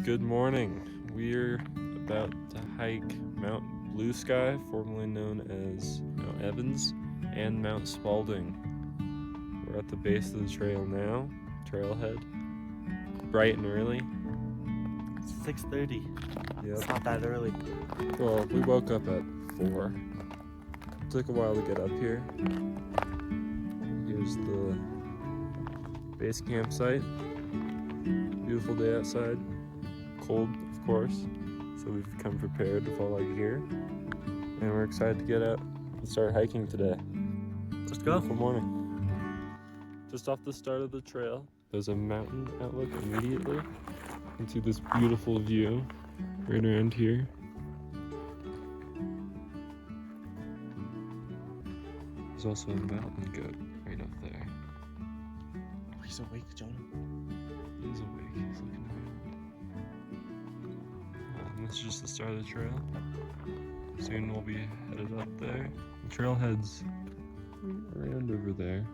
Good morning. We're about to hike Mount Blue Sky, formerly known as Mount Evans, and Mount Spalding. We're at the base of the trail now, trailhead. Bright and early. It's 6:30. Yep. It's not that early. Well, we woke up at 4. Took a while to get up here. Here's the base campsite. Beautiful day outside. Cold, of course, so we've come prepared with all our gear, and we're excited to get out and start hiking today. Let's go. Beautiful morning. Just off the start of the trail, there's a mountain outlook immediately into this beautiful view right around here. There's also a mountain goat right up there. He's awake, Jonah. He's awake, he's looking around. And this is just the start of the trail. Soon we'll be headed up there. The trail heads around over there.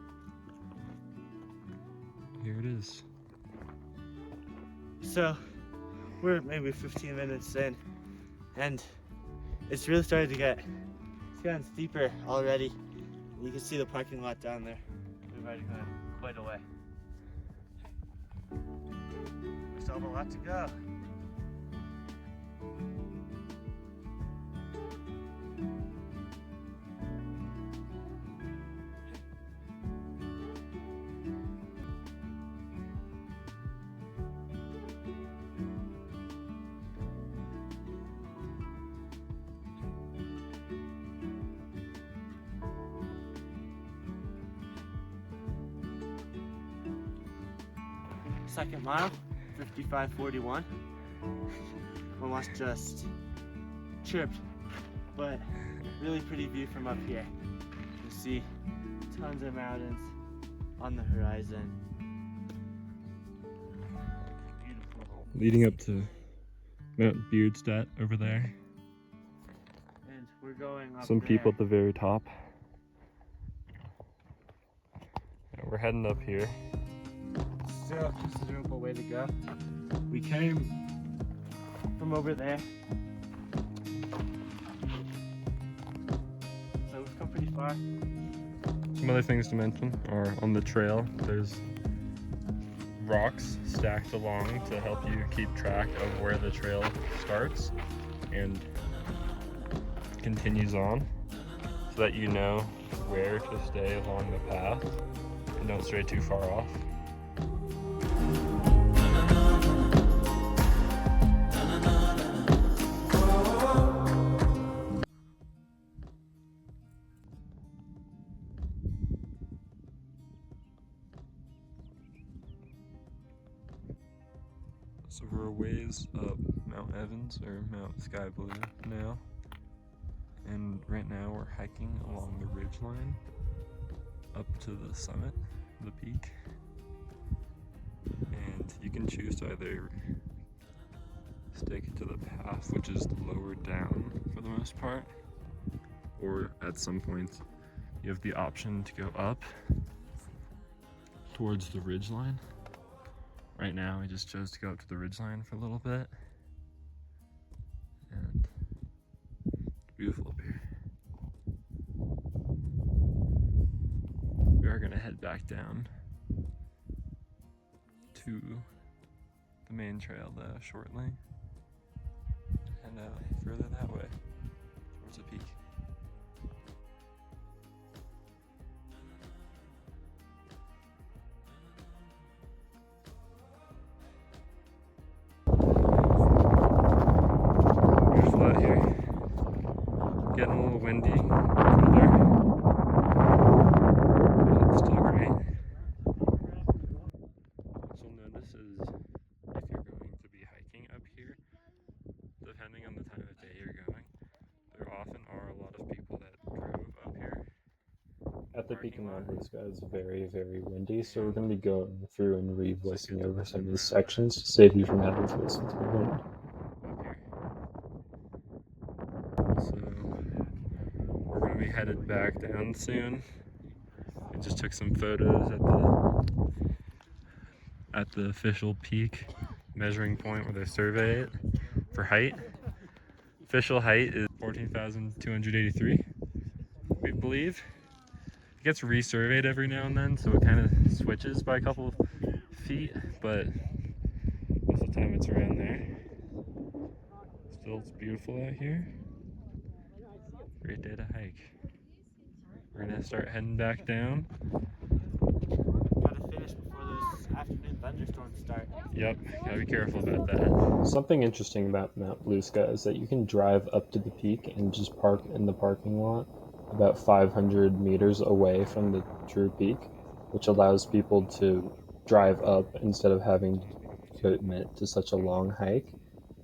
Here it is. So, we're maybe 15 minutes in, and it's really starting to get, it's gotten steeper already. You can see the parking lot down there. We've already gone quite a way. We still have a lot to go. Second mile, 55:41. Almost just chirped, but really pretty view from up here. You see tons of mountains on the horizon. Beautiful. Leading up to Mount Beardstadt over there. And we're going up Some there. people at the very top. Yeah, we're heading up here. Still a considerable way to go. We came from over there, so we've come pretty far. Some other things to mention are on the trail, there's rocks stacked along to help you keep track of where the trail starts and continues on, so that you know where to stay along the path and don't stray too far off. So we're a ways up Mount Evans, or Mount Sky Blue now, and right now we're hiking along the ridge line up to the summit, the peak, and you can choose to either stick to the path, which is lower down for the most part, or at some points you have the option to go up towards the ridge line. Right now, I just chose to go up to the ridgeline for a little bit, and it's beautiful up here. We are gonna head back down to the main trail though shortly, and further that way towards the peak. Out here, getting a little windy out there, but it's still great. What you'll notice is if you're going to be hiking up here, depending on the time of day you're going, there often are a lot of people that drove up here. At the peak of Mount Blue Sky, it's very, very windy, so we're going to be going through and re-voicing over some of these sections to save you from having to listen to the wind. So we're going to be headed back down soon. I just took some photos at the official peak measuring point where they survey it for height. Official height is 14,283, we believe. It gets resurveyed every now and then, so it kind of switches by a couple feet, but most of the time it's around there. Still, it's beautiful out here. Great day to hike. We're gonna start heading back down. Gotta finish before those afternoon thunderstorms start. Yep, gotta be careful about that. Something interesting about Mount Blue Sky is that you can drive up to the peak and just park in the parking lot about 500 meters away from the true peak, which allows people to drive up instead of having to commit to such a long hike.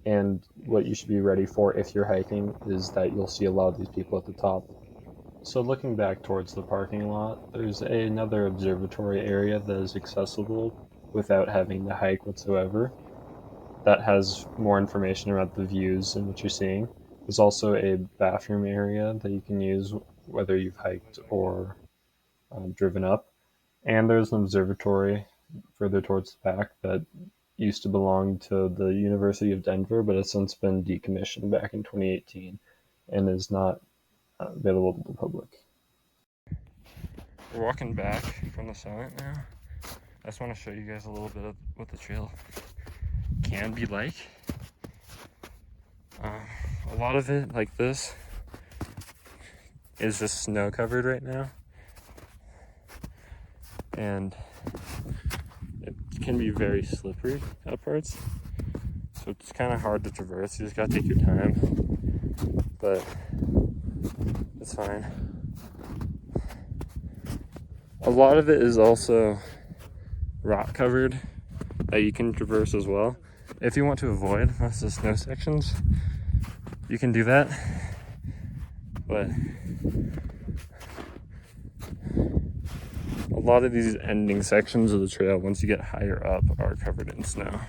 And what you should be ready for if you're hiking is that you'll see a lot of these people at the top. So looking back towards the parking lot, there's another observatory area that is accessible without having to hike whatsoever. That has more information about the views and what you're seeing. There's also a bathroom area that you can use whether you've hiked or driven up. And there's an observatory further towards the back that used to belong to the University of Denver, but has since been decommissioned back in 2018 and is not available to the public. We're walking back from the summit now. I just want to show you guys a little bit of what the trail can be like. A lot of it, like this, is just snow covered right now, and it can be very slippery at parts, so it's kind of hard to traverse. You just gotta take your time, but it's fine. A lot of it is also rock covered that you can traverse as well. If you want to avoid most of the snow sections, you can do that, but a lot of these ending sections of the trail, once you get higher up, are covered in snow.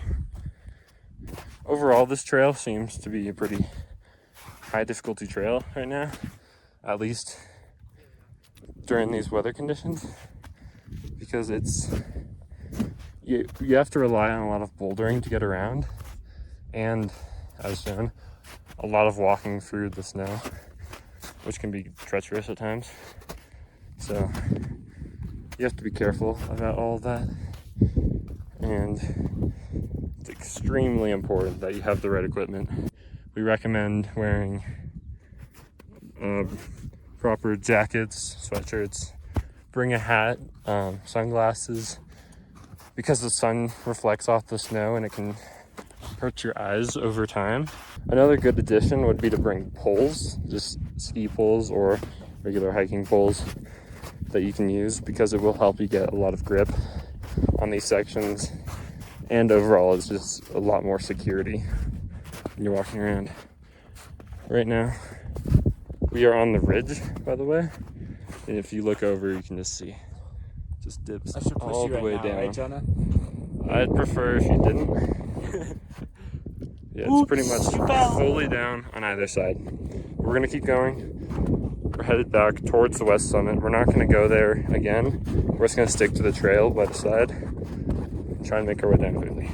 Overall, this trail seems to be a pretty high difficulty trail right now, at least during these weather conditions, because you have to rely on a lot of bouldering to get around, and as shown, a lot of walking through the snow, which can be treacherous at times. So you have to be careful about all of that, and it's extremely important that you have the right equipment. We recommend wearing proper jackets, sweatshirts, bring a hat, sunglasses, because the sun reflects off the snow and it can hurt your eyes over time. Another good addition would be to bring poles, just ski poles or regular hiking poles that you can use, because it will help you get a lot of grip on these sections, and overall it's just a lot more security when you're walking around. Right now we are on the ridge, by the way, and if you look over you can just see it just dips all the way down. Right, Jonah? I'd prefer if you didn't. Yeah, it's pretty much fully down on either side. We're gonna keep going. We're headed back towards the west summit. We're not gonna go there again. We're just gonna stick to the trail by the side and try and make our way down quickly.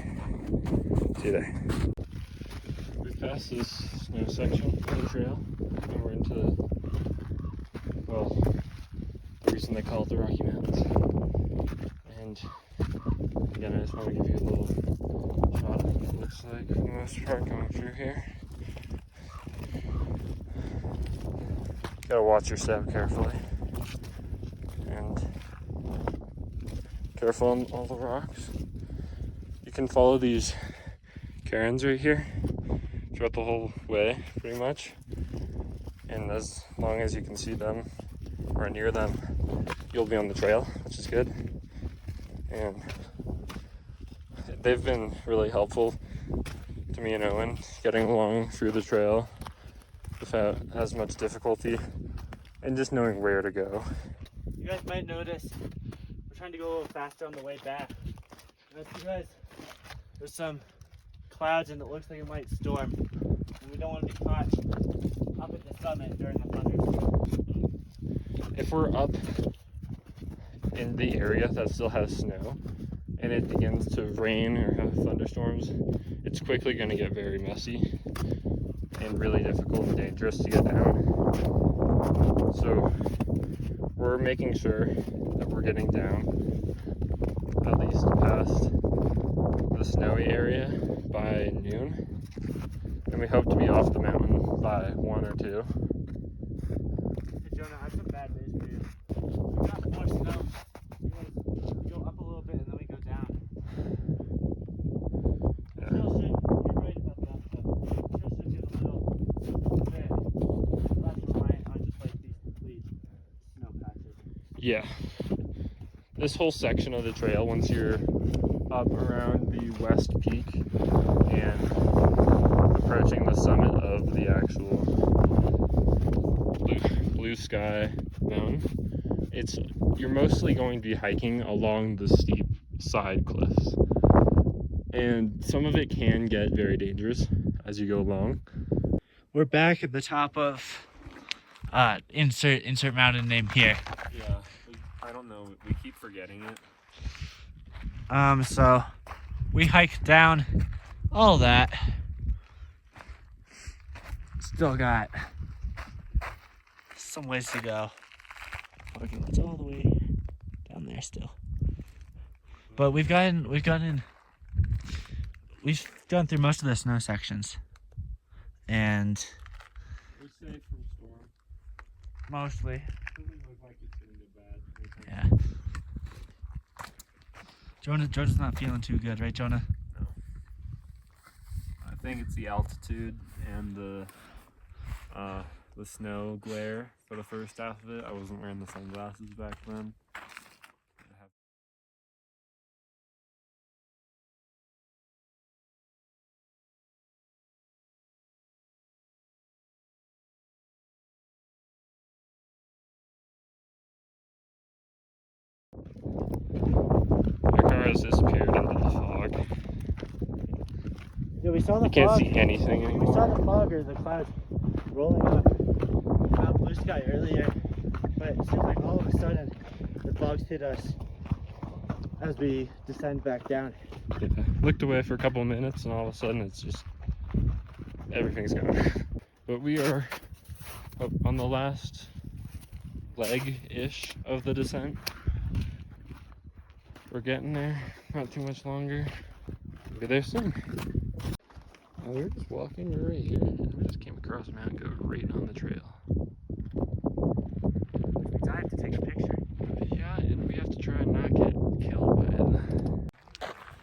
See you there. We passed this snow section of the trail, and we're into the reason they call it the Rocky Mountains. And again, I just want to give you a little shot of what it looks like for the most part going through here. Gotta watch your step carefully, and careful on all the rocks. You can follow these cairns right here throughout the whole way, pretty much, and as long as you can see them or near them, you'll be on the trail, which is good. And they've been really helpful to me and Owen getting along through the trail without as much difficulty, and just knowing where to go. You guys might notice we're trying to go a little faster on the way back. And you guys, there's some clouds and it looks like it might storm, and we don't want to be caught up at the summit during the thunderstorm. If we're up in the area that still has snow, and it begins to rain or have thunderstorms, it's quickly going to get very messy and really difficult and dangerous to get down. So we're making sure that we're getting down at least past the snowy area by noon, and we hope to be off the mountain by 1 or 2. Hey Jonah, I have some bad news for you. We got more snow. We go up a little bit and then we go down. Yeah. Still should, you're right about that stuff. Still should get a little bit less reliant on just like these complete snow patches. Yeah. This whole section of the trail, once you're up around the west peak and approaching the summit of the actual blue sky mountain, you're mostly going to be hiking along the steep side cliffs, and some of it can get very dangerous as you go along. We're back at the top of insert mountain name here. Yeah, I don't know, we keep forgetting it. So we hiked down all that. Still got some ways to go. Parking lot's all the way down there still. But we've gone through most of the snow sections. And We're safe from storm. mostly. Doesn't look like it's gonna get bad. Yeah. Jonah's not feeling too good, right, Jonah? No. I think it's the altitude and the snow glare for the first half of it. I wasn't wearing the sunglasses back then. My car has disappeared into the fog. Yeah, we saw the You can't fog. see anything We anymore. saw the fog or the clouds rolling up out blue sky earlier, but it seems like all of a sudden the fogs hit us as we descend back down. Yeah. Looked away for a couple of minutes and all of a sudden it's just everything's gone. But we are up on the last leg-ish of the descent. We're getting there, not too much longer. We'll be there soon. We were just walking right here and we just came across a mountain goat right on the trail. I have to take a picture. Yeah, and we have to try and not get killed by it.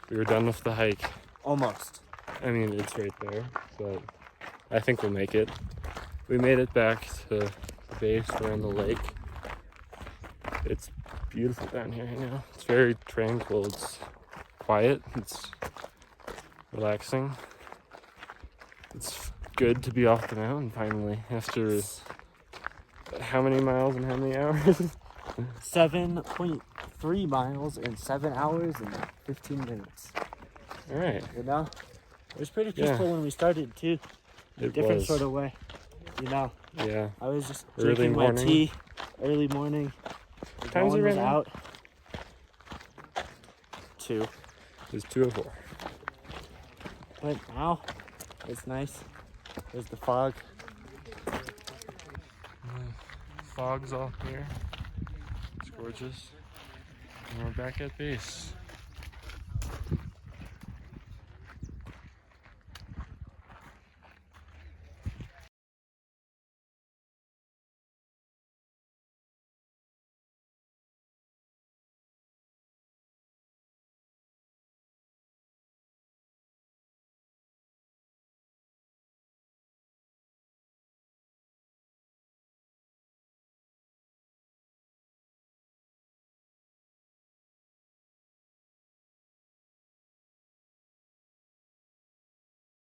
We were done with the hike. Almost. I mean, it's right there, but I think we'll make it. We made it back to the base around the lake. It's beautiful down here right now. It's very tranquil. It's quiet. It's relaxing. It's good to be off the mountain finally after how many miles and how many hours? 7.3 miles in 7 hours and 15 minutes. All right. You know? It was pretty peaceful when we started too. In a It different was. sort of way. You know? Yeah. I was just Early drinking my morning. tea early morning. The Time's it dawn was right now? out. 2. It's 2:04. But now it's nice. There's the fog. Fog's all here. It's gorgeous. And we're back at base.